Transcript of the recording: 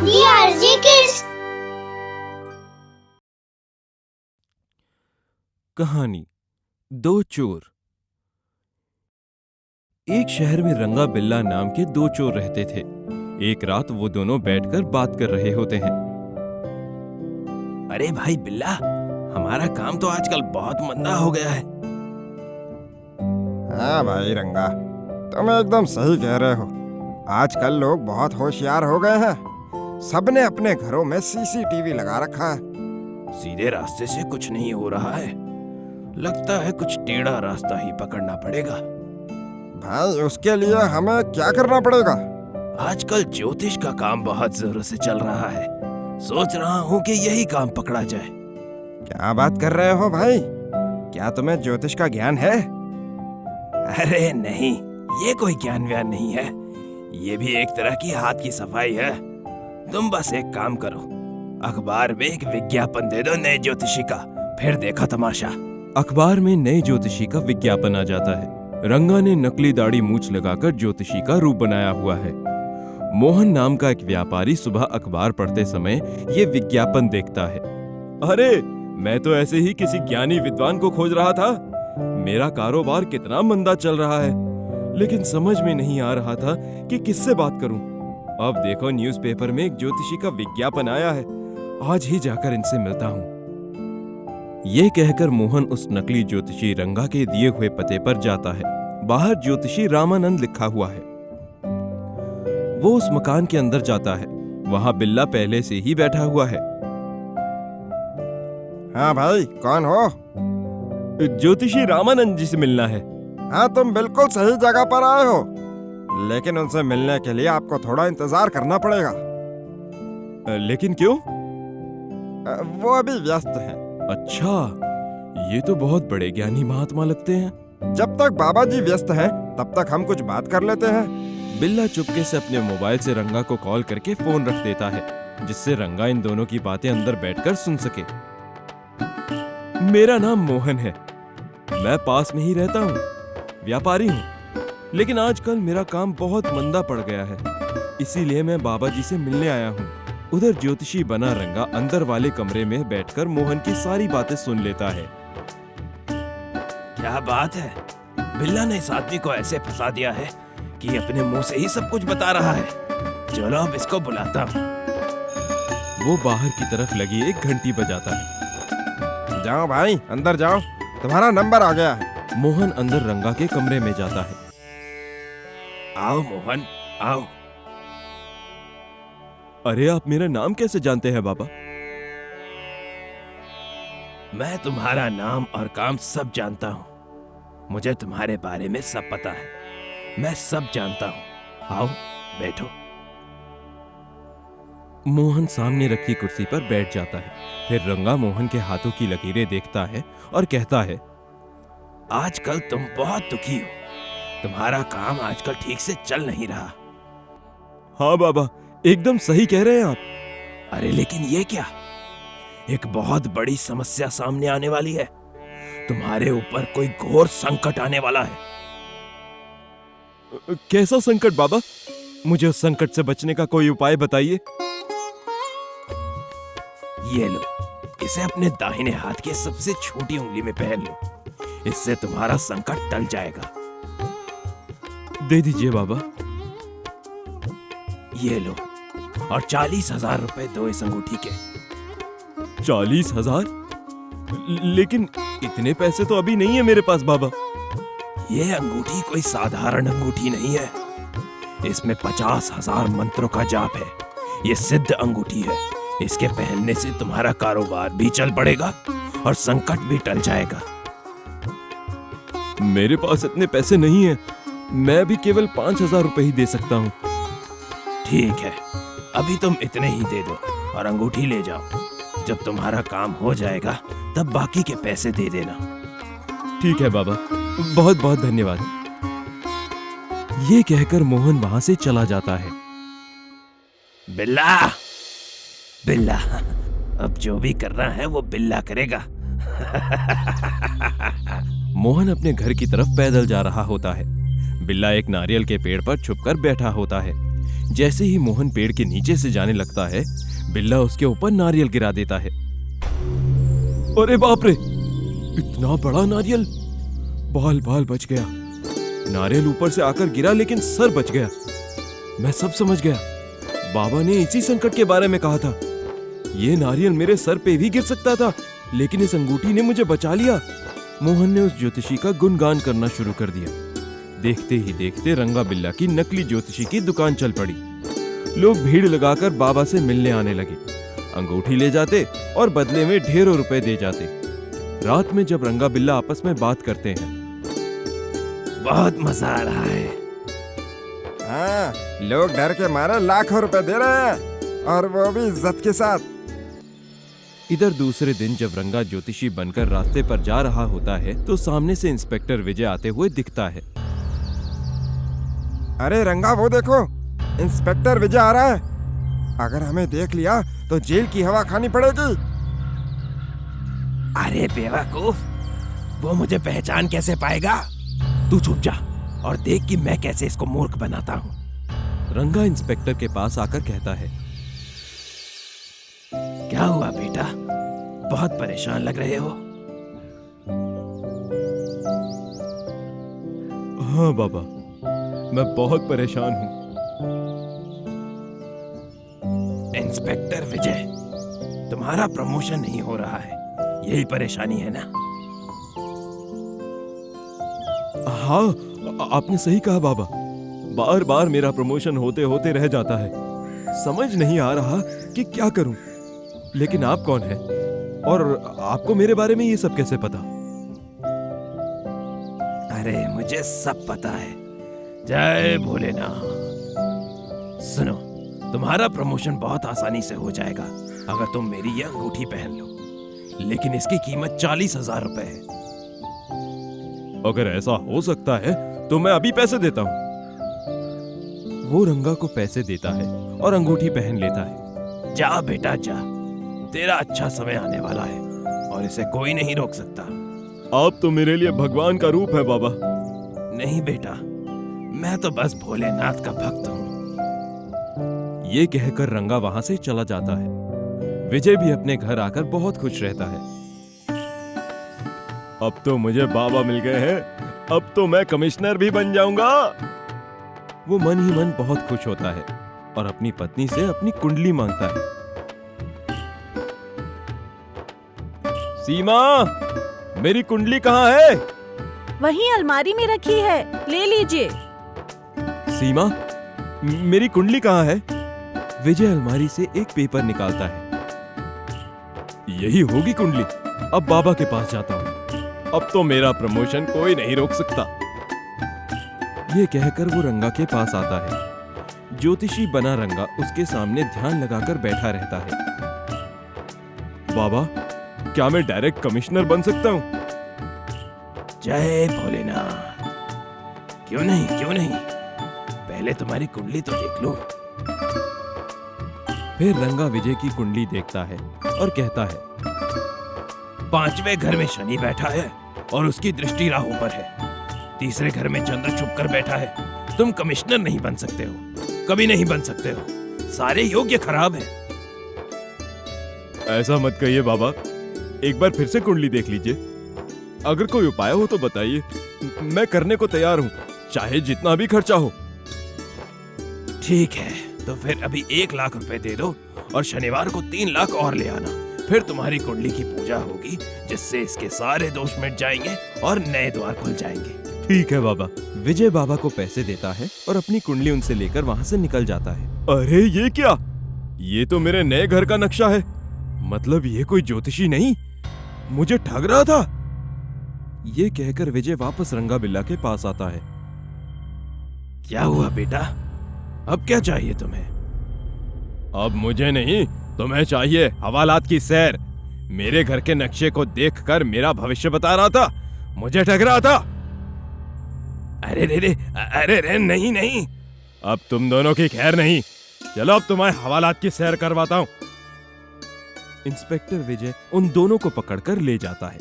DRG Kids। कहानी दो चोर। एक शहर में रंगा बिल्ला नाम के दो चोर रहते थे। एक रात वो दोनों बैठकर बात कर रहे होते हैं। अरे भाई बिल्ला, हमारा काम तो आजकल बहुत मंदा हो गया है। हाँ भाई रंगा, तुम एकदम सही कह रहे हो। आजकल लोग बहुत होशियार हो गए हैं। सबने अपने घरों में CCTV लगा रखा है। सीधे रास्ते से कुछ नहीं हो रहा है, लगता है कुछ टेढ़ा रास्ता ही पकड़ना पड़ेगा। भाई उसके लिए हमें क्या करना पड़ेगा? आजकल ज्योतिष का काम बहुत जोरों से चल रहा है। सोच रहा हूँ कि यही काम पकड़ा जाए। क्या बात कर रहे हो भाई? क्या तुम्हें ज्योतिष का ज्ञान है? अरे नहीं, ये कोई ज्ञान व्यान नहीं है। ये भी एक तरह की हाथ की सफाई है। तुम बस एक काम करो, अखबार में एक विज्ञापन दे दो नए ज्योतिषी का, फिर देखो तमाशा। अखबार में नए ज्योतिषी का विज्ञापन आ जाता है। रंगा ने नकली दाढ़ी मूंछ लगाकर ज्योतिषी का रूप बनाया हुआ है। मोहन नाम का एक व्यापारी सुबह अखबार पढ़ते समय ये विज्ञापन देखता है। अरे, मैं तो ऐसे ही किसी ज्ञानी विद्वान को खोज रहा था। मेरा कारोबार कितना मंदा चल रहा है, लेकिन समझ में नहीं आ रहा था कि किससे बात करूं। अब देखो न्यूज़पेपर में एक ज्योतिषी का विज्ञापन आया है, आज ही जाकर इनसे मिलता हूं। ये कहकर मोहन उस नकली ज्योतिषी रंगा के दिए हुए पते पर जाता है। बाहर ज्योतिषी रामानंद लिखा हुआ है। वो उस मकान के अंदर जाता है। वहां बिल्ला पहले से ही बैठा हुआ है। हाँ भाई, कौन हो? ज्योतिषी रामानंद जी से मिलना है। हाँ, तुम बिल्कुल सही जगह पर आए हो, लेकिन उनसे मिलने के लिए आपको थोड़ा इंतजार करना पड़ेगा। लेकिन क्यों? वो अभी व्यस्त हैं। अच्छा, ये तो बहुत बड़े ज्ञानी महात्मा लगते हैं। जब तक बाबा जी व्यस्त हैं, तब तक हम कुछ बात कर लेते हैं। बिल्ला चुपके से अपने मोबाइल से रंगा को कॉल करके फोन रख देता है, जिससे रंगा इन दोनों की बातें अंदर बैठकर सुन सके। मेरा नाम मोहन है, मैं पास में ही रहता हूँ, व्यापारी हूँ। लेकिन आजकल मेरा काम बहुत मंदा पड़ गया है, इसीलिए मैं बाबा जी से मिलने आया हूँ। उधर ज्योतिषी बना रंगा अंदर वाले कमरे में बैठकर मोहन की सारी बातें सुन लेता है। क्या बात है, बिल्ला ने इस आदमी को ऐसे फंसा दिया है कि अपने मुंह से ही सब कुछ बता रहा है। चलो अब इसको बुलाता हूँ। वो बाहर की तरफ लगी एक घंटी बजाता है। जाओ भाई, अंदर जाओ, तुम्हारा नंबर आ गया है। मोहन अंदर रंगा के कमरे में जाता है। आओ मोहन, आओ। अरे, आप मेरा नाम कैसे जानते हैं बाबा? मैं तुम्हारा नाम और काम सब जानता हूँ। मुझे तुम्हारे बारे में सब पता है, मैं सब जानता हूँ। आओ बैठो। मोहन सामने रखी कुर्सी पर बैठ जाता है। फिर रंगा मोहन के हाथों की लकीरें देखता है और कहता है, आजकल तुम बहुत दुखी हो, तुम्हारा काम आजकल ठीक से चल नहीं रहा। हाँ बाबा, एकदम सही कह रहे हैं आप। अरे लेकिन ये क्या, एक बहुत बड़ी समस्या सामने आने वाली है। तुम्हारे ऊपर कोई घोर संकट आने वाला है। कैसा संकट बाबा? मुझे उस संकट से बचने का कोई उपाय बताइए। ये लो, इसे अपने दाहिने हाथ के सबसे छोटी उंगली में पहन लो, इससे तुम्हारा संकट टल जाएगा। दे दीजिए बाबा। ये लो, और 40,000 रुपए दो इस अंगूठी के। 40,000? लेकिन इतने पैसे तो अभी नहीं है मेरे पास बाबा। ये अंगूठी कोई साधारण अंगूठी नहीं है, इसमें 50,000 मंत्रों का जाप है। ये सिद्ध अंगूठी है, इसके पहनने से तुम्हारा कारोबार भी चल पड़ेगा और संकट भी टल जाएगा। मेरे पास इतने पैसे नहीं है, मैं भी केवल 5,000 रुपए ही दे सकता हूँ। ठीक है, अभी तुम इतने ही दे दो और अंगूठी ले जाओ। जब तुम्हारा काम हो जाएगा तब बाकी के पैसे दे देना। ठीक है बाबा, बहुत बहुत धन्यवाद। ये कहकर मोहन वहां से चला जाता है। बिल्ला, बिल्ला, अब जो भी करना है वो बिल्ला करेगा। मोहन अपने घर की तरफ पैदल जा रहा होता है। बिल्ला एक नारियल के पेड़ पर छुपकर बैठा होता है। जैसे ही मोहन पेड़ के नीचे से जाने लगता है, बिल्ला उसके ऊपर नारियल गिरा देता है। अरे बाप रे, इतना बड़ा नारियल! बाल बाल बच गया। नारियल ऊपर से आकर गिरा लेकिन सर बच गया। मैं सब समझ गया। बाबा ने इसी संकट के बारे में कहा था। ये नारियल मेरे सर पे भी गिर सकता था, लेकिन इस अंगूठी ने मुझे बचा लिया। मोहन ने उस ज्योतिषी का गुणगान करना शुरू कर दिया। देखते ही देखते रंगा बिल्ला की नकली ज्योतिषी की दुकान चल पड़ी। लोग भीड़ लगाकर बाबा से मिलने आने लगे, अंगूठी ले जाते और बदले में ढेरों रुपए दे जाते। रात में जब रंगा बिल्ला आपस में बात करते हैं, बहुत मजा आ रहा है। हाँ, लोग डर के मारे लाखों रुपए दे रहे हैं, और वो भी इज्जत के साथ। इधर दूसरे दिन जब रंगा ज्योतिषी बनकर रास्ते पर जा रहा होता है तो सामने से इंस्पेक्टर विजय आते हुए दिखता है। अरे रंगा, वो देखो, इंस्पेक्टर विजय आ रहा है। अगर हमें देख लिया तो जेल की हवा खानी पड़ेगी। अरे बेवकूफ, वो मुझे पहचान कैसे पाएगा? तू चुप जा और देख कि मैं कैसे इसको मूर्ख बनाता हूँ। रंगा इंस्पेक्टर के पास आकर कहता है, क्या हुआ बेटा, बहुत परेशान लग रहे हो? हाँ बाबा, मैं बहुत परेशान हूँ। इंस्पेक्टर विजय, तुम्हारा प्रमोशन नहीं हो रहा है, यही परेशानी है ना? हाँ, आपने सही कहा बाबा। बार बार मेरा प्रमोशन होते होते रह जाता है। समझ नहीं आ रहा कि क्या करूं। लेकिन आप कौन हैं? और आपको मेरे बारे में ये सब कैसे पता? अरे मुझे सब पता है। जय भोलेनाथ। सुनो, तुम्हारा प्रमोशन बहुत आसानी से हो जाएगा अगर तुम मेरी ये अंगूठी पहन लो, लेकिन इसकी कीमत 40,000 रुपए है। अगर ऐसा हो सकता है तो मैं अभी पैसे देता हूँ। वो रंगा को पैसे देता है और अंगूठी पहन लेता है। जा बेटा जा, तेरा अच्छा समय आने वाला है और इसे कोई नहीं रोक सकता। आप तो मेरे लिए भगवान का रूप है बाबा। नहीं बेटा, मैं तो बस भोलेनाथ का भक्त हूँ। ये कहकर रंगा वहां से चला जाता है। विजय भी अपने घर आकर बहुत खुश रहता है। अब तो मुझे बाबा मिल गए हैं, अब तो मैं कमिश्नर भी बन जाऊंगा। वो मन ही मन बहुत खुश होता है और अपनी पत्नी से अपनी कुंडली मांगता है। सीमा, मेरी कुंडली कहाँ है? वहीं अलमारी में रखी है, ले लीजिए। सीमा, मेरी कुंडली कहाँ है? विजय अलमारी से एक पेपर निकालता है। यही होगी कुंडली। अब बाबा के पास जाता हूँ। अब तो मेरा प्रमोशन कोई नहीं रोक सकता। ये कहकर वो रंगा के पास आता है। ज्योतिषी बना रंगा उसके सामने ध्यान लगाकर बैठा रहता है। बाबा, क्या मैं डायरेक्ट कमिश्नर बन सकता हूँ? जय भोलेनाथ। क्यों नहीं, क्यों नहीं, पहले तुम्हारी कुंडली तो देख लो। फिर रंगा विजय की कुंडली देखता है और कहता है, 5वें घर में शनि बैठा है और उसकी दृष्टि राहु पर है। तीसरे घर में चंद्र छुप कर बैठा है। तुम कमिश्नर नहीं बन सकते हो, कभी नहीं बन सकते हो। सारे योग्य खराब है। ऐसा मत कहिए बाबा, एक बार फिर से कुंडली देख लीजिए। अगर कोई उपाय हो तो बताइए, मैं करने को तैयार हूँ, चाहे जितना भी खर्चा हो। ठीक है, तो फिर अभी 1 लाख रुपए दे दो और शनिवार को 3 लाख और ले आना। फिर तुम्हारी कुंडली की पूजा होगी, जिससे इसके सारे दोष मिट जाएंगे और नए द्वार खुल जाएंगे। ठीक है बाबा। विजय बाबा को पैसे देता है और अपनी कुंडली उनसे लेकर वहां से निकल जाता है। अरे ये क्या? ये तो मेरे नए घर का नक्शा है। मतलब ये कोई ज्योतिषी नहीं, मुझे ठग रहा था। ये कहकर विजय वापस रंगा बिल्ला के पास आता है। क्या हुआ बेटा, अब क्या चाहिए तुम्हें? अब मुझे नहीं, तुम्हें चाहिए हवालात की सैर। मेरे घर के नक्शे को देखकर मेरा भविष्य बता रहा था, मुझे ठग रहा था। अरे रे रे, अरे रे, नहीं नहीं। अब तुम दोनों की खैर नहीं। चलो अब तुम्हारे हवालात की सैर करवाता हूं। इंस्पेक्टर विजय उन दोनों को पकड़कर ले जाता है।